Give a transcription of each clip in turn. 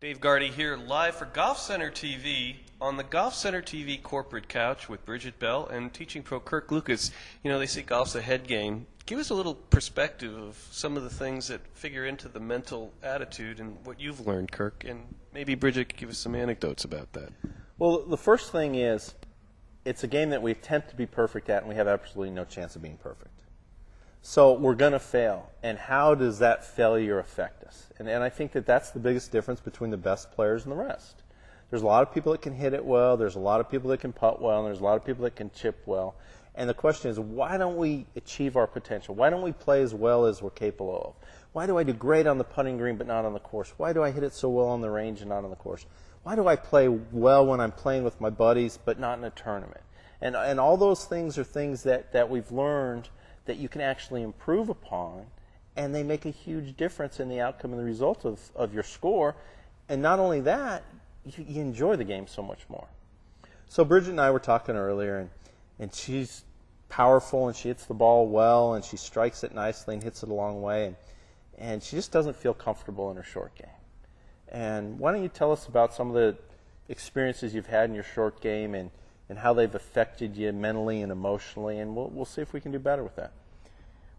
Dave Gardy here, live for Golf Center TV on the Golf Center TV corporate couch with Bridget Bell and teaching pro Kirk Lucas. You know, they say golf's a head game. Give us a little perspective of some of the things that figure into the mental attitude and what you've learned, Kirk, and maybe Bridget could give us some anecdotes about that. Well, the first thing is it's a game that we attempt to be perfect at, and we have absolutely no chance of being perfect. So we're going to fail, and how does that failure affect us? And I think that that's the biggest difference between the best players and the rest. There's a lot of people that can hit it well, there's a lot of people that can putt well, and there's a lot of people that can chip well. And the question is, why don't we achieve our potential? Why don't we play as well as we're capable of? Why do I do great on the putting green but not on the course? Why do I hit it so well on the range and not on the course? Why do I play well when I'm playing with my buddies but not in a tournament? And all those things are things that we've learned that you can actually improve upon, and they make a huge difference in the outcome and the result of your score. And not only that, you enjoy the game so much more. So Bridget and I were talking earlier, and she's powerful, and she hits the ball well, and she strikes it nicely and hits it a long way, and she just doesn't feel comfortable in her short game. And why don't you tell us about some of the experiences you've had in your short game and how they've affected you mentally and emotionally, and we'll see if we can do better with that.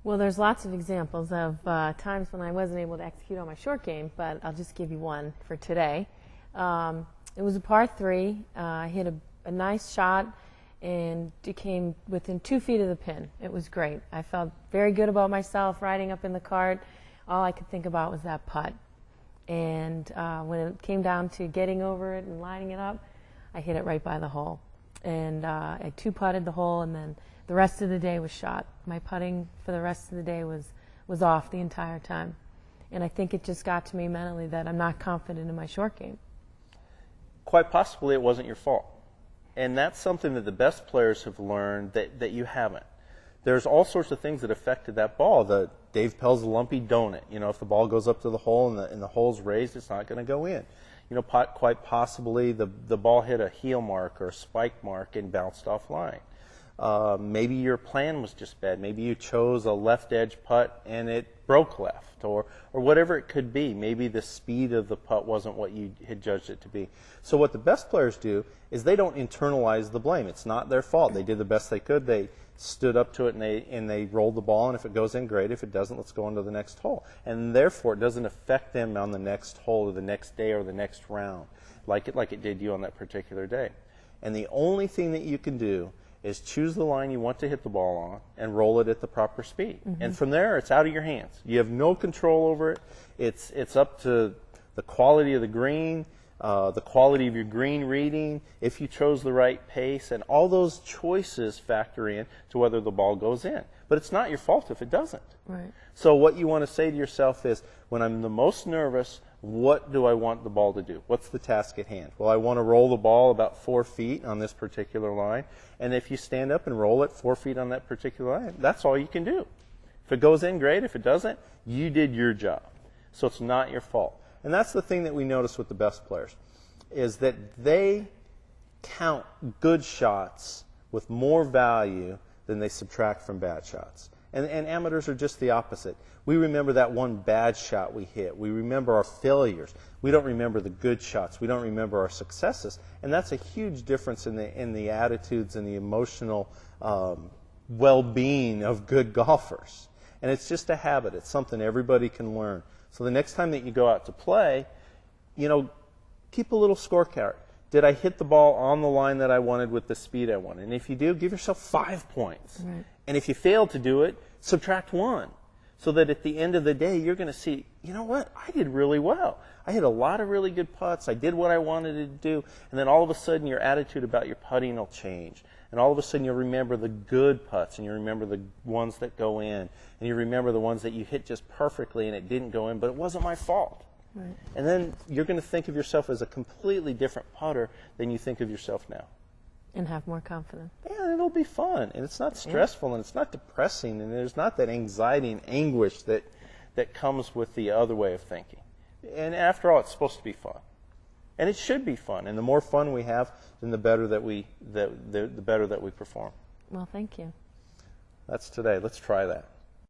Well, there's lots of examples of times when I wasn't able to execute on my short game, but I'll just give you one for today. It was a par 3. I hit a nice shot, and it came within 2 feet of the pin. It was great. I felt very good about myself riding up in the cart. All I could think about was that putt. And when it came down to getting over it and lining it up, I hit it right by the hole. And I two-putted the hole, and then the rest of the day was shot. My putting for the rest of the day was off the entire time. And I think it just got to me mentally that I'm not confident in my short game. Quite possibly it wasn't your fault. And that's something that the best players have learned that you haven't. There's all sorts of things that affected that ball. Dave Pell's lumpy donut. You know, if the ball goes up to the hole and the hole's raised, it's not going to go in. You know, quite possibly the ball hit a heel mark or a spike mark and bounced offline. Maybe your plan was just bad. Maybe you chose a left edge putt and it broke left, or whatever it could be. Maybe the speed of the putt wasn't what you had judged it to be. So what the best players do is they don't internalize the blame. It's not their fault. They did the best they could. They stood up to it and they rolled the ball, and if it goes in, great. If it doesn't, let's go on to the next hole. And therefore, it doesn't affect them on the next hole or the next day or the next round like it did you on that particular day. And the only thing that you can do is choose the line you want to hit the ball on and roll it at the proper speed. Mm-hmm. And from there, it's out of your hands. You have no control over it. It's up to the quality of the green, the quality of your green reading, if you chose the right pace, and all those choices factor in to whether the ball goes in. But it's not your fault if it doesn't. Right. So what you want to say to yourself is, when I'm the most nervous, what do I want the ball to do? What's the task at hand? Well, I want to roll the ball about 4 feet on this particular line. And if you stand up and roll it 4 feet on that particular line, that's all you can do. If it goes in, great. If it doesn't, you did your job. So it's not your fault. And that's the thing that we notice with the best players, is that they count good shots with more value than they subtract from bad shots. And amateurs are just the opposite. We remember that one bad shot we hit. We remember our failures. We don't remember the good shots. We don't remember our successes. And that's a huge difference in the attitudes and the emotional well-being of good golfers. And it's just a habit. It's something everybody can learn. So the next time that you go out to play, you know, keep a little scorecard. Did I hit the ball on the line that I wanted with the speed I wanted? And if you do, give yourself 5 points. Right. And if you fail to do it, subtract 1. So that at the end of the day, you're going to see, you know what, I did really well. I hit a lot of really good putts. I did what I wanted to do. And then all of a sudden, your attitude about your putting will change. And all of a sudden, you'll remember the good putts, and you remember the ones that go in. And you remember the ones that you hit just perfectly and it didn't go in, but it wasn't my fault. Right. And then you're going to think of yourself as a completely different putter than you think of yourself now. And have more confidence. Yeah, it'll be fun. And it's not stressful, and it's not depressing, and there's not that anxiety and anguish that comes with the other way of thinking. And after all, it's supposed to be fun. And it should be fun. And the more fun we have, then the better that we perform. Well, thank you. That's today. Let's try that.